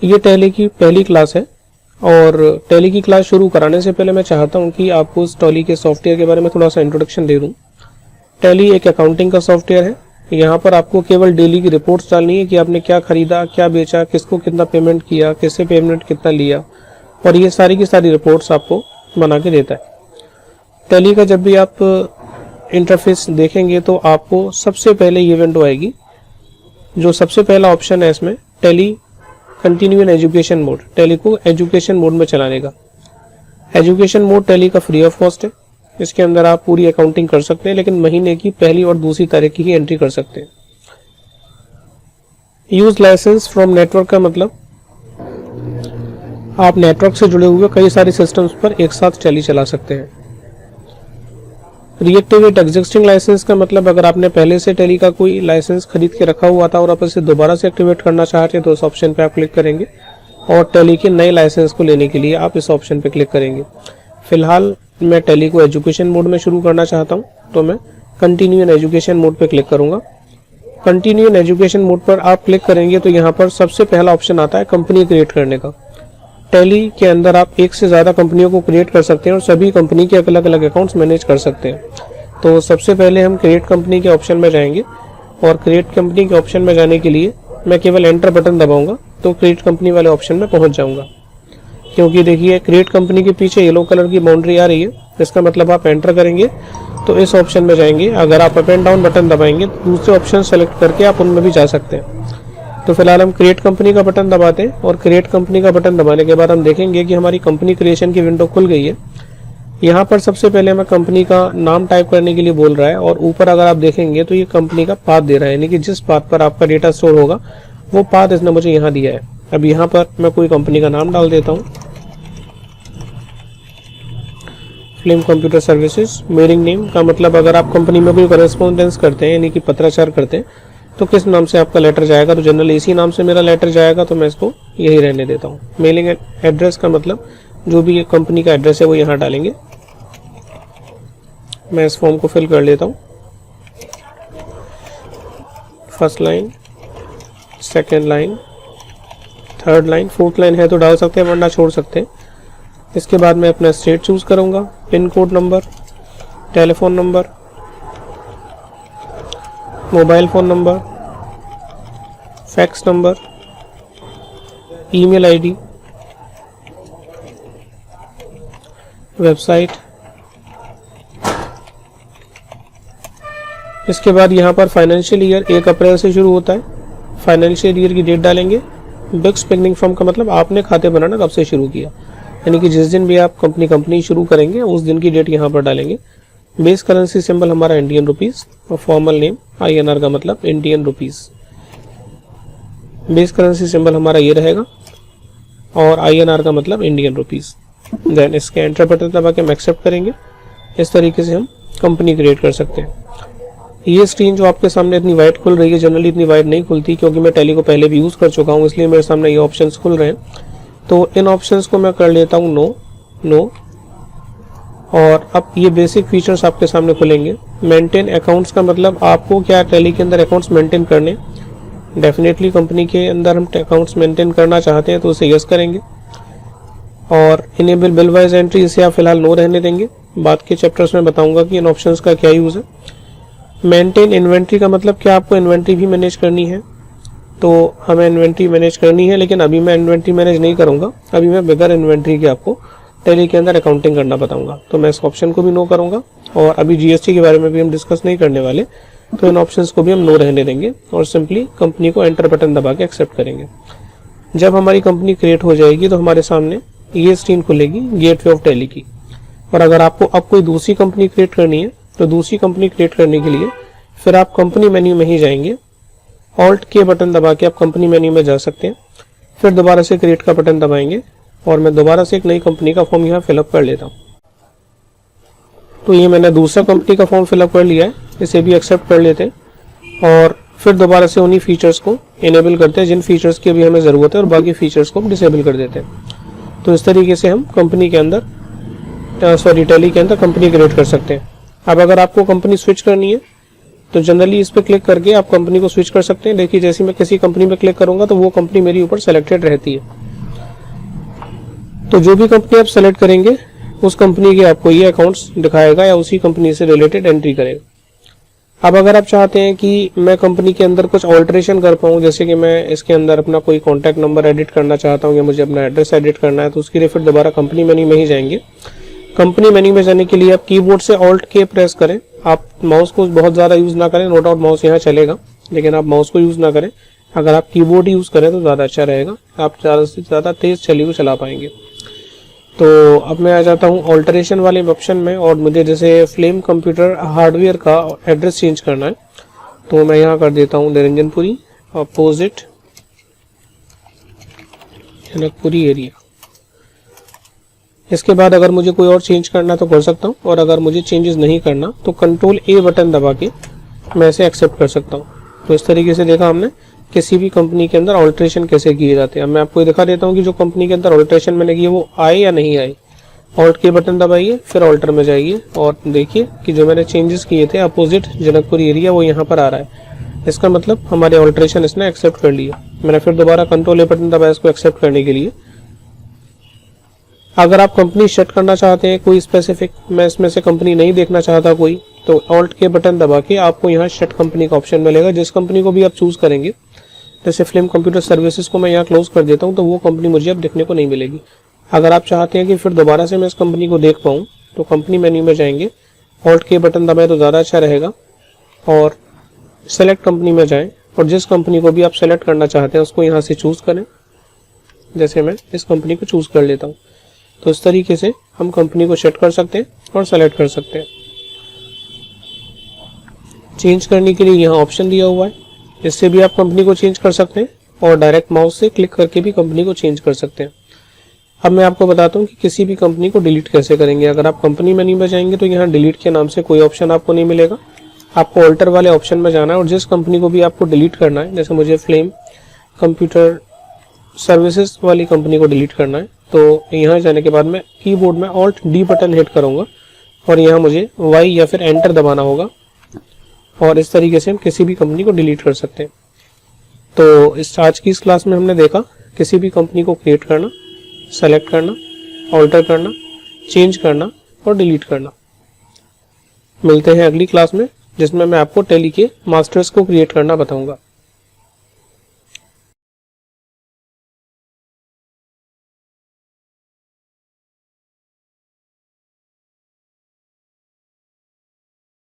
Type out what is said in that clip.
ये टैली की पहली क्लास है और टैली की क्लास शुरू कराने से पहले मैं चाहता हूँ कि आपको इस टैली के सॉफ्टवेयर के बारे में थोड़ा सा इंट्रोडक्शन दे दूँ। टैली एक अकाउंटिंग का सॉफ्टवेयर है। यहाँ पर आपको केवल डेली की रिपोर्ट्स डालनी है कि आपने क्या खरीदा, क्या बेचा, किसको कितना पेमेंट किया, किससे पेमेंट कितना लिया, और ये सारी की सारी रिपोर्ट्स आपको बना के देता है। टैली का जब भी आप इंटरफेस देखेंगे तो आपको सबसे पहले ये विंडो आएगी। जो सबसे पहला ऑप्शन है इसमें tally continue in education mode, tally को एजुकेशन मोड में चलाने का। एजुकेशन मोड टैली का फ्री ऑफ कॉस्ट है। इसके अंदर आप पूरी अकाउंटिंग कर सकते हैं, लेकिन महीने की पहली और दूसरी तारीख की ही एंट्री कर सकते हैं। यूज लाइसेंस फ्रॉम नेटवर्क का मतलब आप नेटवर्क से जुड़े हुए कई सारे सिस्टम्स पर एक साथ टैली चला सकते हैं। रीएक्टिवेट एग्जिस्टिंग लाइसेंस का मतलब अगर आपने पहले से टैली का कोई लाइसेंस खरीद के रखा हुआ था और आप इसे दोबारा से एक्टिवेट करना चाहते हैं तो इस ऑप्शन पे आप क्लिक करेंगे और टैली के नए लाइसेंस को लेने के लिए आप इस ऑप्शन पे क्लिक करेंगे। फिलहाल मैं टैली को एजुकेशन मोड में शुरू करना चाहता हूं, तो मैं कंटिन्यू इन एजुकेशन मोड पे क्लिक करूंगा। कंटिन्यू इन एजुकेशन मोड पर आप क्लिक करेंगे तो यहाँ पर सबसे पहला ऑप्शन आता है कंपनी क्रिएट करने का। टैली के अंदर आप एक से ज़्यादा कंपनियों को क्रिएट कर सकते हैं और सभी कंपनी के अलग अलग अकाउंट्स मैनेज कर सकते हैं। तो सबसे पहले हम क्रिएट कंपनी के ऑप्शन में जाएंगे और क्रिएट कंपनी के ऑप्शन में जाने के लिए मैं केवल एंटर बटन दबाऊंगा तो क्रिएट कंपनी वाले ऑप्शन में पहुंच जाऊंगा। क्योंकि देखिए क्रिएट कंपनी के पीछे येलो कलर की बाउंड्री आ रही है, इसका मतलब आप एंटर करेंगे तो इस ऑप्शन में जाएंगे। अगर आप अप एंड डाउन बटन दबाएंगे तो दूसरे ऑप्शन सेलेक्ट करके आप उनमें भी जा सकते हैं। तो फिलहाल हम क्रिएट कंपनी का बटन दबाते हैं और क्रिएट कंपनी का बटन दबाने के बाद हम देखेंगे कि हमारी कंपनी क्रिएशन की विंडो खुल गई है। यहाँ पर सबसे पहले हमें कंपनी का नाम टाइप करने के लिए बोल रहा है और ऊपर अगर आप देखेंगे तो ये कंपनी का पाथ दे रहा है, यानी कि जिस पाथ पर आपका डेटा स्टोर होगा वो पाथ इसने मुझे यहाँ दिया है। अब यहाँ पर मैं कोई कंपनी का नाम डाल देता हूँ, flame computer services. Mailing name का मतलब अगर आप कंपनी में कोई करेस्पॉन्डेंस करते हैं यानी कि पत्राचार करते हैं तो किस नाम से आपका लेटर जाएगा, तो जनरल इसी नाम से मेरा लेटर जाएगा, तो मैं इसको यही रहने देता हूँ। मेलिंग एड्रेस का मतलब जो भी कंपनी का एड्रेस है वो यहाँ डालेंगे। मैं इस फॉर्म को फिल कर लेता हूँ। First line, second line, third line, fourth line है तो डाल सकते हैं वरना छोड़ सकते हैं। इसके बाद मैं अपना स्टेट चूज करूँगा, pin code number, telephone number, mobile phone number, fax number, email ID, website. इसके बाद यहाँ पर फाइनेंशियल ईयर 1 अप्रैल से शुरू होता है। फाइनेंशियल ईयर की डेट डालेंगे। बुक्स बिगनिंग फ्रॉम का मतलब आपने खाते बनाना कब से शुरू किया, यानी कि जिस दिन भी आप कंपनी शुरू करेंगे उस दिन की डेट यहाँ पर डालेंगे। बेस करेंसी सिंबल हमारा इंडियन रुपीस और फॉर्मल नेम INR का मतलब Indian rupees. Base currency symbol हमारा ये रहेगा और INR का मतलब इंडियन रुपीस। देन इसके एंटर बटन दबा के हम एक्सेप्ट करेंगे। इस तरीके से हम कंपनी क्रिएट कर सकते हैं। ये स्क्रीन जो आपके सामने इतनी वाइट खुल रही है, जनरली इतनी वाइट नहीं खुलती क्योंकि मैं टैली को पहले भी यूज़ कर चुका हूँ, इसलिए मेरे सामने ये ऑप्शंस खुल रहे हैं। तो इन ऑप्शंस को मैं कर लेता हूँ नो। और अब ये बेसिक फीचर्स आपके सामने खुलेंगे। मेंटेन अकाउंट्स का मतलब आपको क्या टैली के अंदर अकाउंट्स मेंटेन करने। डेफिनेटली कंपनी के अंदर हम अकाउंट्स मेंटेन करना चाहते हैं तो उसे यस करेंगे। और इनेबल बिल वाइज एंट्री, इसे आप फिलहाल नो रहने देंगे। बाद के चैप्टर्स में बताऊंगा कि इन ऑप्शंस का क्या यूज़ है। मेंटेन इन्वेंट्री का मतलब क्या आपको इन्वेंट्री भी मैनेज करनी है, तो हमें इन्वेंट्री मैनेज करनी है, लेकिन अभी मैं इन्वेंट्री मैनेज नहीं करूँगा। अभी मैं बगैर इन्वेंट्री के आपको टैली के अंदर अकाउंटिंग करना बताऊंगा, तो मैं इस ऑप्शन को भी नो करूंगा। और अभी GST के बारे में भी हम डिस्कस नहीं करने वाले, तो इन ऑप्शंस को भी हम नो रहने देंगे और सिंपली कंपनी को एंटर बटन दबा के एक्सेप्ट करेंगे। जब हमारी कंपनी क्रिएट हो जाएगी तो हमारे सामने ये स्क्रीन खुलेगी गेटवे ऑफ टैली की। और अगर आपको अब कोई दूसरी कंपनी क्रिएट करनी है तो दूसरी कंपनी क्रिएट करने के लिए फिर आप कंपनी मेन्यू में ही जाएंगे। ऑल्ट के बटन दबा के आप कंपनी मेन्यू में जा सकते हैं। फिर दोबारा से क्रिएट का बटन दबाएंगे और मैं दोबारा से एक नई कंपनी का फॉर्म यहाँ फिलअप कर लेता हूँ। तो ये मैंने दूसरा कंपनी का फॉर्म फिलअप कर लिया है, इसे भी एक्सेप्ट कर लेते हैं और फिर दोबारा से उन्हीं फीचर्स को इनेबल करते हैं जिन फीचर्स की अभी हमें ज़रूरत है और बाकी फीचर्स को हम डिसेबल कर देते हैं। तो इस तरीके से हम कंपनी के अंदर टैली के अंदर कंपनी क्रिएट कर सकते हैं। अब अगर आपको कंपनी स्विच करनी है तो जनरली इस पर क्लिक करके आप कंपनी को स्विच कर सकते हैं। देखिए जैसे मैं किसी कंपनी पे क्लिक करूंगा तो वो कंपनी मेरी ऊपर सेलेक्टेड रहती है। तो जो भी कंपनी आप सेलेक्ट करेंगे उस कंपनी के आपको ये अकाउंट्स दिखाएगा या उसी कंपनी से रिलेटेड एंट्री करेगा। अब अगर आप चाहते हैं कि मैं कंपनी के अंदर कुछ ऑल्ट्रेशन कर पाऊँ, जैसे कि मैं इसके अंदर अपना कोई कॉन्टैक्ट नंबर एडिट करना चाहता हूँ या मुझे अपना एड्रेस एडिट करना है, तो उसके लिए फिर दोबारा कंपनी मेन्यू में ही जाएंगे। कंपनी मेन्यू में जाने के लिए आप कीबोर्ड से ऑल्ट के प्रेस करें। आप माउस को बहुत ज़्यादा यूज़ ना करें, नो डाउट माउस यहाँ चलेगा, लेकिन आप माउस को यूज़ ना करें। अगर आप कीबोर्ड यूज़ करें तो ज़्यादा अच्छा रहेगा, आप ज़्यादा से ज़्यादा तेज़ चला पाएंगे। तो अब मैं आ जाता हूँ ऑल्टरेशन वाले ऑप्शन में, और मुझे जैसे फ्लेम कंप्यूटर हार्डवेयर का एड्रेस चेंज करना है तो मैं यहाँ कर देता हूँ निरंजनपुरी अपोजिट जनकपुरी एरिया। इसके बाद अगर मुझे कोई और चेंज करना तो कर सकता हूँ, और अगर मुझे चेंजेस नहीं करना तो कंट्रोल ए बटन दबा के मैं इसे एक्सेप्ट कर सकता हूँ। तो इस तरीके से देखा हमने किसी भी कंपनी के अंदर ऑल्ट्रेशन कैसे किए जाते हैं। अब मैं आपको दिखा देता हूँ कि जो कंपनी के अंदर ऑल्ट्रेशन मैंने किए वो आए या नहीं आए। ऑल्ट के बटन दबाइए, फिर ऑल्टर में जाइए और देखिए कि जो मैंने चेंजेस किए थे अपोजिट जनकपुरी एरिया वो यहाँ पर आ रहा है। इसका मतलब हमारे ऑल्ट्रेशन इसने एक्सेप्ट कर लिया। मैंने फिर दोबारा कंट्रोल ए बटन दबाया इसको एक्सेप्ट करने के लिए। अगर आप कंपनी सेट करना चाहते हैं कोई स्पेसिफिक, मैं इसमें से कंपनी नहीं देखना चाहता कोई, तो ऑल्ट के बटन दबा के आपको यहाँ सेट कंपनी का ऑप्शन मिलेगा। जिस कंपनी को भी आप चूज करेंगे, जैसे फ्लेम कंप्यूटर सर्विसेज को मैं यहाँ क्लोज कर देता हूँ तो वो कंपनी मुझे अब देखने को नहीं मिलेगी। अगर आप चाहते हैं कि फिर दोबारा से मैं इस कंपनी को देख पाऊँ तो कंपनी मेन्यू में जाएंगे, ऑल्ट के बटन दबाएं तो ज़्यादा अच्छा रहेगा, और सेलेक्ट कंपनी में जाएं और जिस कंपनी को भी आप सेलेक्ट करना चाहते हैं उसको यहाँ से चूज़ करें। जैसे मैं इस कंपनी को चूज़ कर लेता हूँ, तो इस तरीके से हम कंपनी को सेट कर सकते हैं और सेलेक्ट कर सकते हैं। चेंज करने के लिए यहाँ ऑप्शन दिया हुआ है, इससे भी आप कंपनी को चेंज कर सकते हैं, और डायरेक्ट माउस से क्लिक करके भी कंपनी को चेंज कर सकते हैं। अब मैं आपको बताता हूँ कि किसी भी कंपनी को डिलीट कैसे करेंगे। अगर आप कंपनी मेन्यू में जाएंगे तो यहाँ डिलीट के नाम से कोई ऑप्शन आपको नहीं मिलेगा। आपको ऑल्टर वाले ऑप्शन में जाना है और जिस कंपनी को भी आपको डिलीट करना है, जैसे मुझे फ्लेम कंप्यूटर सर्विसेज वाली कंपनी को डिलीट करना है, तो यहाँ जाने के बाद मैं कीबोर्ड में ऑल्ट डी बटन हिट करूँगा और यहाँ मुझे वाई या फिर एंटर दबाना होगा, और इस तरीके से हम किसी भी कंपनी को डिलीट कर सकते हैं। तो आज की इस क्लास में हमने देखा किसी भी कंपनी को क्रिएट करना, सेलेक्ट करना, ऑल्टर करना, चेंज करना और डिलीट करना। मिलते हैं अगली क्लास में जिसमें मैं आपको टैली के मास्टर्स को क्रिएट करना बताऊंगा।